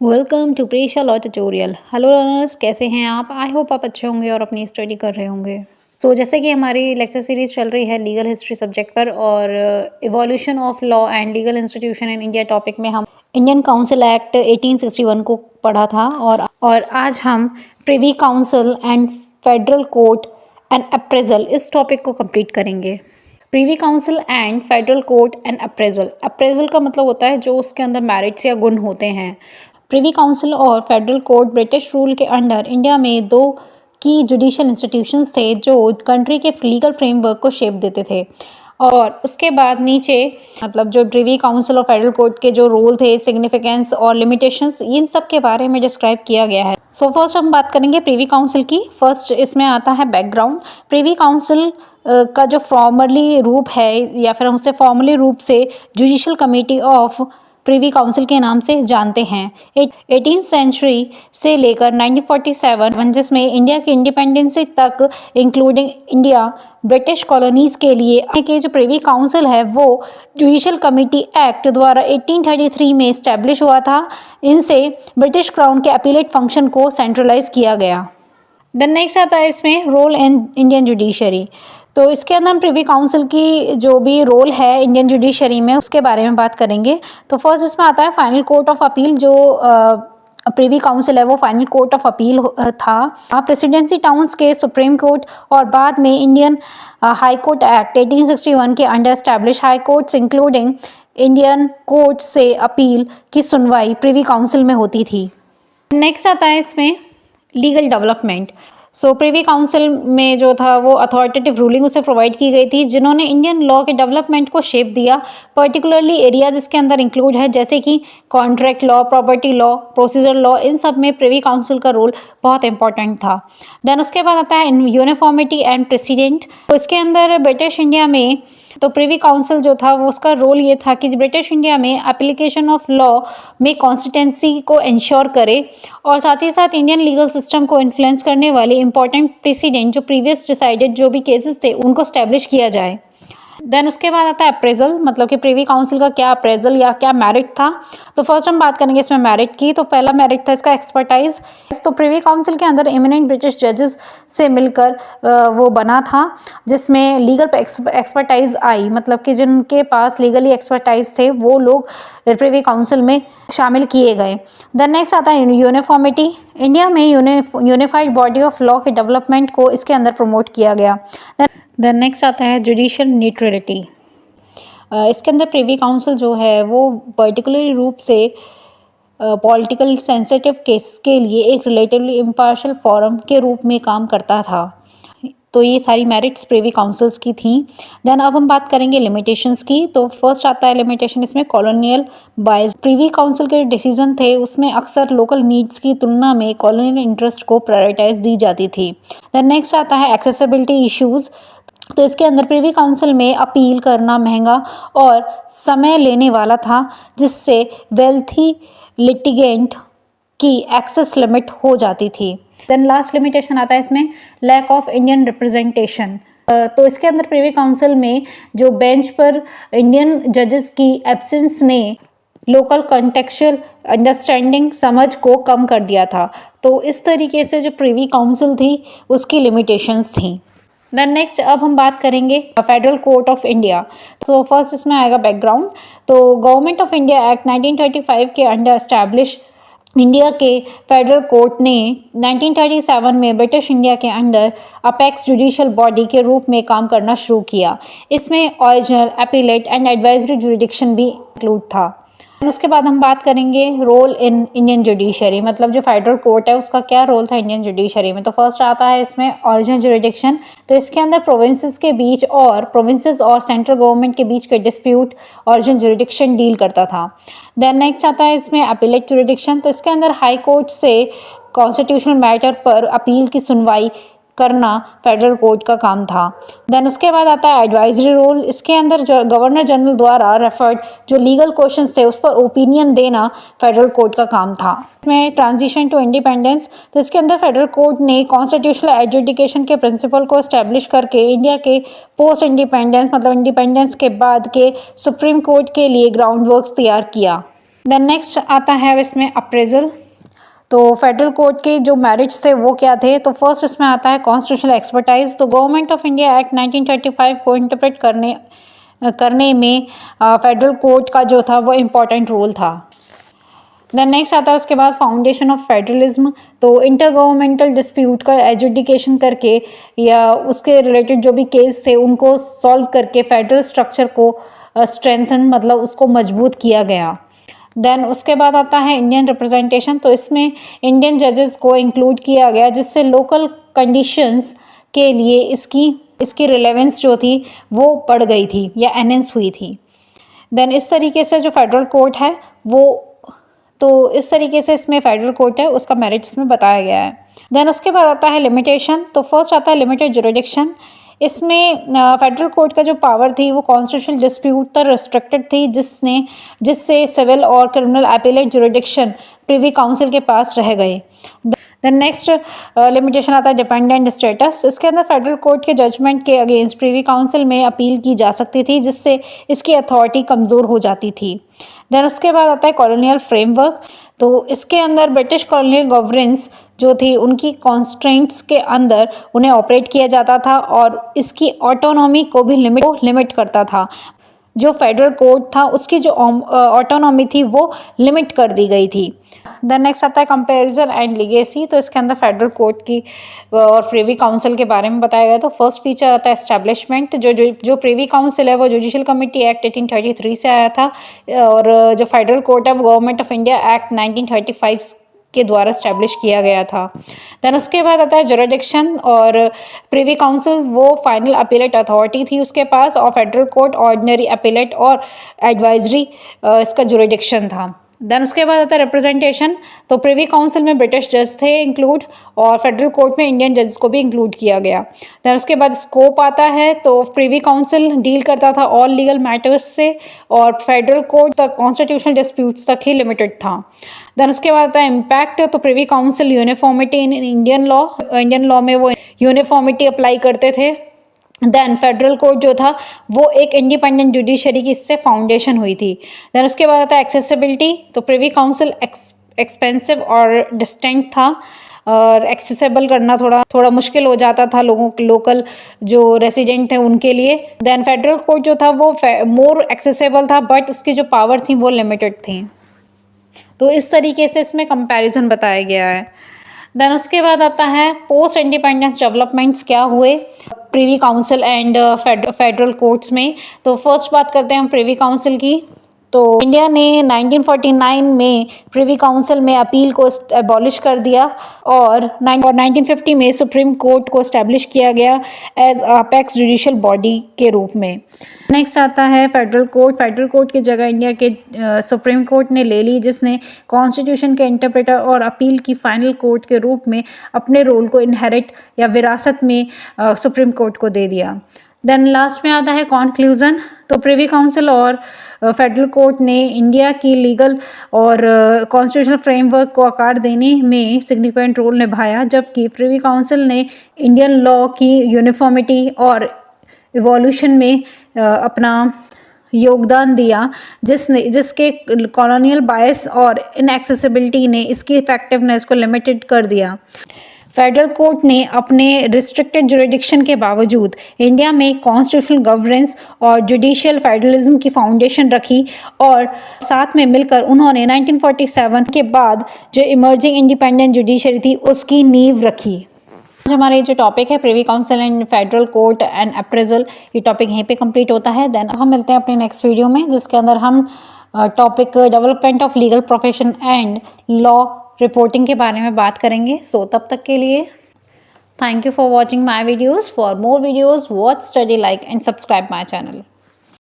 Welcome to Presha law tutorial. Hello learners, कैसे हैं आप? आई होप आप अच्छे होंगे और अपनी स्टडी कर रहे होंगे। जैसे कि हमारी लेक्चर सीरीज चल रही है लीगल हिस्ट्री सब्जेक्ट पर और evolution of law and legal institution in India topic में हम इंडियन काउंसिल एक्ट 1861 को पढ़ा था और आज हम privy council and federal court and appraisal इस टॉपिक को कंप्लीट करेंगे। Privy council and federal court and appraisal. Appraisal का मतलब होता है जो उसके अंदर मेरिट्स या गुण होते हैं। प्रीवी काउंसिल और फेडरल कोर्ट ब्रिटिश रूल के अंडर इंडिया में दो की जुडिशियल इंस्टीट्यूशंस थे जो कंट्री के लीगल फ्रेमवर्क को शेप देते थे। और उसके बाद नीचे मतलब जो प्रीवी काउंसिल और फेडरल कोर्ट के जो रोल थे, सिग्निफिकेंस और लिमिटेशंस, इन सब के बारे में डिस्क्राइब किया गया है। फर्स्ट हम बात करेंगे प्रीवी काउंसिल की। फर्स्ट इसमें आता है बैकग्राउंड। प्रीवी काउंसिल का जो फॉर्मली रूप है या फिर हम उसे फॉर्मली रूप से judicial committee of Privi council के नाम से जानते हैं। 18th सेंचुरी से लेकर 1947 जिसमें इंडिया की इंडिपेंडेंसी तक इंक्लूडिंग इंडिया ब्रिटिश कॉलोनीज के लिए के जो प्रीवी काउंसिल है वो जुडिशियल कमेटी एक्ट द्वारा 1833 में इस्टेब्लिश हुआ था। इनसे ब्रिटिश क्राउन के अपीलेट फंक्शन को सेंट्रलाइज किया गया। देन नेक्स्ट आता है इसमें रोल इन इंडियन जुडिशरी। तो इसके अंदर हम प्रीवी काउंसिल की जो भी रोल है इंडियन जुडिशरी में उसके बारे में बात करेंगे। तो फर्स्ट इसमें आता है फाइनल कोर्ट ऑफ अपील। जो प्रीवी काउंसिल है वो फाइनल कोर्ट ऑफ अपील था। प्रेसिडेंसी टाउन्स के सुप्रीम कोर्ट और बाद में इंडियन हाई कोर्ट एक्ट 1861 के under establish high courts including Indian court से अपील की सुनवाई प्रीवी काउंसिल में होती थी। नेक्स्ट आता है इसमें लीगल डेवलपमेंट। प्रीवी काउंसिल में जो था वो अथॉरिटेटिव रूलिंग उसे प्रोवाइड की गई थी जिन्होंने इंडियन लॉ के डेवलपमेंट को शेप दिया। पर्टिकुलरली एरिया जिसके अंदर इंक्लूड है जैसे कि contract law, property law, procedure law, इन सब में प्रीवी काउंसिल का रोल बहुत इंपॉर्टेंट था। देन उसके बाद आता है यूनिफॉर्मिटी एंड प्रेसिडेंट। तो इसके अंदर ब्रिटिश इंडिया में तो प्रीवी काउंसिल जो था वो उसका रोल ये था कि ब्रिटिश इंडिया में एप्लीकेशन ऑफ लॉ में कॉन्सिस्टेंसी को इंश्योर करे और साथ ही साथ इंडियन लीगल सिस्टम को इन्फ्लुएंस करने वाले इंपॉर्टेंट प्रेसिडेंट जो प्रीवियस डिसाइडेड जो भी केसेस थे उनको स्टैब्लिश किया जाए। देन उसके बाद आता है अप्रेजल, मतलब कि प्रीवी काउंसिल का क्या अप्रेजल या क्या मेरिट था। तो फर्स्ट हम बात करेंगे इसमें मेरिट की। तो पहला मेरिट था इसका एक्सपर्टाइज। तो प्रीवी काउंसिल के अंदर एमिनेंट ब्रिटिश जजेस से मिलकर वो बना था जिसमें लीगल एक्सपर्टाइज आई, मतलब कि जिनके पास लीगली एक्सपर्टाइज थे वो लोग प्रीवी काउंसिल में शामिल किए गए। देन नेक्स्ट आता है यूनिफॉर्मिटी। इंडिया में यूनिफाइड बॉडी ऑफ लॉ के डेवलपमेंट को इसके अंदर प्रमोट किया गया। देन नेक्स्ट आता है जुडिशियल न्यूट्रलिटी। इसके अंदर प्रीवी काउंसिल जो है वो पर्टिकुलर रूप से पॉलिटिकल सेंसिटिव केस के लिए एक रिलेटिवली इम्पार्शियल फोरम के रूप में काम करता था। तो ये सारी मेरिट्स प्रीवी काउंसिल्स की थी। देन अब हम बात करेंगे लिमिटेशंस की। तो फर्स्ट आता है लिमिटेशन इसमें कॉलोनियल बायस। प्रीवी काउंसिल के डिसीजन थे उसमें अक्सर लोकल नीड्स की तुलना में कॉलोनियल इंटरेस्ट को प्रायोरिटाइज दी जाती थी। देन नेक्स्ट आता है एक्सेसिबिलिटी इश्यूज। तो इसके अंदर प्रीवी काउंसिल में अपील करना महंगा और समय लेने वाला था जिससे वेल्थी लिटिगेंट की एक्सेस लिमिट हो जाती थी। देन लास्ट लिमिटेशन आता है इसमें लैक ऑफ इंडियन रिप्रेजेंटेशन। तो इसके अंदर प्रीवी काउंसिल में जो बेंच पर इंडियन जजेस की एब्सेंस ने लोकल कॉन्टेक्चुअल अंडरस्टैंडिंग समझ को कम कर दिया था। तो इस तरीके से जो प्रीवी काउंसिल थी उसकी लिमिटेशंस थी। देन नेक्स्ट अब हम बात करेंगे फेडरल कोर्ट ऑफ इंडिया। तो फर्स्ट इसमें आएगा बैकग्राउंड। तो गवर्नमेंट ऑफ इंडिया एक्ट 1935 के अंडर एस्टैब्लिश इंडिया के फेडरल कोर्ट ने 1937 में ब्रिटिश इंडिया के अंडर अपेक्स जुडिशियल बॉडी के रूप में काम करना शुरू किया। इसमें original, appellate and advisory jurisdiction भी इंक्लूड था। उसके बाद हम बात करेंगे रोल इन इंडियन जुडिशरी, मतलब जो फेडरल कोर्ट है उसका क्या रोल था इंडियन जुडिशरी में। तो फर्स्ट आता है इसमें ओरिजिनल जुरिडिक्शन। तो इसके अंदर प्रोविंसेस के बीच और प्रोविंसेस और सेंट्रल गवर्नमेंट के बीच के डिस्प्यूट ओरिजिनल जुरिडिक्शन डील करता था। देन नेक्स्ट आता है इसमें अपीलेट जुरिडिक्शन। तो इसके अंदर हाई कोर्ट से कॉन्स्टिट्यूशनल मैटर पर अपील की सुनवाई करना फेडरल कोर्ट का काम था। देन उसके बाद आता है एडवाइजरी रोल। इसके अंदर जो गवर्नर जनरल द्वारा रेफर्ड जो लीगल क्वेश्चंस थे उस पर ओपिनियन देना फेडरल कोर्ट का काम था। इसमें ट्रांजिशन टू इंडिपेंडेंस। तो इसके अंदर फेडरल कोर्ट ने कॉन्स्टिट्यूशनल एजुडिकेशन के प्रिंसिपल को एस्टैब्लिश करके इंडिया के पोस्ट इंडिपेंडेंस मतलब इंडिपेंडेंस के बाद के सुप्रीम कोर्ट के लिए ग्राउंड वर्क तैयार किया। देन नेक्स्ट आता है इसमें अप्रेजल। तो फेडरल कोर्ट के जो मेरिट्स थे वो क्या थे, तो फर्स्ट इसमें आता है कॉन्स्टिट्यूशनल एक्सपर्टाइज। तो गवर्नमेंट ऑफ इंडिया एक्ट 1935 को इंटरप्रेट करने में फेडरल कोर्ट का जो था वो इम्पोर्टेंट रोल था। देन नेक्स्ट आता है उसके बाद फाउंडेशन ऑफ फेडरलिज्म। तो इंटर गवर्नमेंटल डिस्प्यूट का एजुडिकेशन करके या उसके रिलेटेड जो भी केस थे उनको सॉल्व करके फेडरल स्ट्रक्चर को स्ट्रेंथन मतलब उसको मजबूत किया गया। देन उसके बाद आता है इंडियन रिप्रेजेंटेशन। तो इसमें इंडियन जजेस को इंक्लूड किया गया जिससे लोकल कंडीशंस के लिए इसकी रिलेवेंस जो थी वो बढ़ गई थी या एनहेंस हुई थी। देन इस तरीके से जो फेडरल कोर्ट है वो तो इस तरीके से इसमें फेडरल कोर्ट है उसका मेरिट इसमें बताया गया है। देन उसके बाद आता है लिमिटेशन। तो फर्स्ट आता है लिमिटेड जुरिडिक्शन। इसमें फेडरल कोर्ट का जो पावर थी वो कॉन्स्टिट्यूशनल डिस्प्यूट तक रिस्ट्रिक्टेड थी जिससे सिविल और criminal appellate jurisdiction privy council के पास रह गए। देन नेक्स्ट लिमिटेशन आता है डिपेंडेंट स्टेटस। इसके अंदर फेडरल कोर्ट के जजमेंट के अगेंस्ट प्रिवी काउंसिल में अपील की जा सकती थी जिससे इसकी अथॉरिटी कमज़ोर हो जाती थी। देन उसके बाद आता है कॉलोनियल फ्रेमवर्क। तो इसके अंदर ब्रिटिश कॉलोनियल गवर्नेंस जो थी उनकी कॉन्स्ट्रेंट्स के अंदर उन्हें ऑपरेट किया जाता था और इसकी ऑटोनॉमी को भी लिमिट करता था। जो फेडरल कोर्ट था उसकी जो ऑटोनॉमी थी वो लिमिट कर दी गई थी। देन नेक्स्ट आता है कंपैरिजन एंड लीगेसी। तो इसके अंदर फेडरल कोर्ट की और प्रिवी काउंसिल के बारे में बताया गया। तो फर्स्ट फीचर आता है एस्टैब्लिशमेंट। जो प्रिवी काउंसिल है वो जुडिशियल कमेटी एक्ट 1833 से आया था और जो फेडरल कोर्ट है वो गवर्नमेंट ऑफ इंडिया एक्ट 1935 के द्वारा स्टैब्लिश किया गया था। देन उसके बाद आता है जुरिडिक्शन। और प्रिवी काउंसिल वो फाइनल अपीलेट अथॉरिटी थी उसके पास और फेडरल कोर्ट ऑर्डिनरी अपीलेट और एडवाइजरी इसका जुरिडिक्शन था। देन उसके बाद आता है रिप्रेजेंटेशन। तो प्रिवी काउंसिल में ब्रिटिश जज थे इंक्लूड और फेडरल कोर्ट में इंडियन जज को भी इंक्लूड किया गया। देन उसके बाद स्कोप आता है। तो प्रिवी काउंसिल डील करता था ऑल लीगल मैटर्स से और फेडरल कोर्ट तक कॉन्स्टिट्यूशनल डिस्प्यूट्स तक ही लिमिटेड था। देन उसके बाद आता है इम्पैक्ट। तो privy council uniformity in Indian law में वो यूनिफॉर्मिटी अप्लाई करते थे। देन फेडरल कोर्ट जो था वो एक इंडिपेंडेंट जुडिशरी की इससे फाउंडेशन हुई थी। देन उसके बाद आता है एक्सेसिबिलिटी। तो प्रिवी काउंसिल एक्सपेंसिव और डिस्टेंट था और एक्सेसिबल करना थोड़ा मुश्किल हो जाता था लोकल जो रेसिडेंट थे उनके लिए। देन फेडरल कोर्ट जो था वो मोर एक्सेसिबल था बट उसकी जो पावर थी वो लिमिटेड थी। तो इस तरीके से इसमें कंपैरिजन बताया गया है। देन उसके बाद आता है पोस्ट इंडिपेंडेंस डेवलपमेंट्स क्या हुए privy council and federal courts में। तो फर्स्ट बात करते हैं हम प्रिवी काउंसिल की। तो इंडिया ने 1949 में प्रिवी काउंसिल में अपील को एबॉलिश कर दिया और 1950 में सुप्रीम कोर्ट को एस्टैब्लिश किया गया एज अपेक्स जुडिशियल बॉडी के रूप में। नेक्स्ट आता है फेडरल कोर्ट। फेडरल कोर्ट की जगह इंडिया के सुप्रीम कोर्ट ने ले ली जिसने कॉन्स्टिट्यूशन के इंटरप्रेटर और अपील की फाइनल कोर्ट के रूप में अपने रोल को इनहेरिट या विरासत में सुप्रीम कोर्ट को दे दिया। देन लास्ट में आता है कॉन्क्लूजन। तो प्रिवी काउंसिल और फेडरल कोर्ट ने इंडिया की लीगल और कॉन्स्टिट्यूशनल फ्रेमवर्क को आकार देने में सिग्निफिकेंट रोल निभाया जबकि प्रिवी काउंसिल ने इंडियन लॉ की यूनिफॉर्मिटी और इवोल्यूशन में अपना योगदान दिया जिसके कॉलोनियल बायस और इनएक्सेसिबिलिटी ने इसकी इफेक्टिवनेस को लिमिटेड कर दिया। फेडरल कोर्ट ने अपने रिस्ट्रिक्टेड जुरिडिक्शन के बावजूद इंडिया में कॉन्स्टिट्यूशनल गवर्नेंस और जुडिशियल फेडरलिज्म की फाउंडेशन रखी और साथ में मिलकर उन्होंने 1947 के बाद जो इमर्जिंग इंडिपेंडेंट जुडिशरी थी उसकी नींव रखी। आज हमारा ये जो टॉपिक है privy council and federal court and appraisal, ये टॉपिक यहीं पे कंप्लीट होता है। देन हम मिलते हैं अपने नेक्स्ट वीडियो में जिसके अंदर हम topic development of legal profession and law reporting के बारे में बात करेंगे। सो तब तक के लिए thank you for watching my videos. For more videos watch, study, like and subscribe my channel.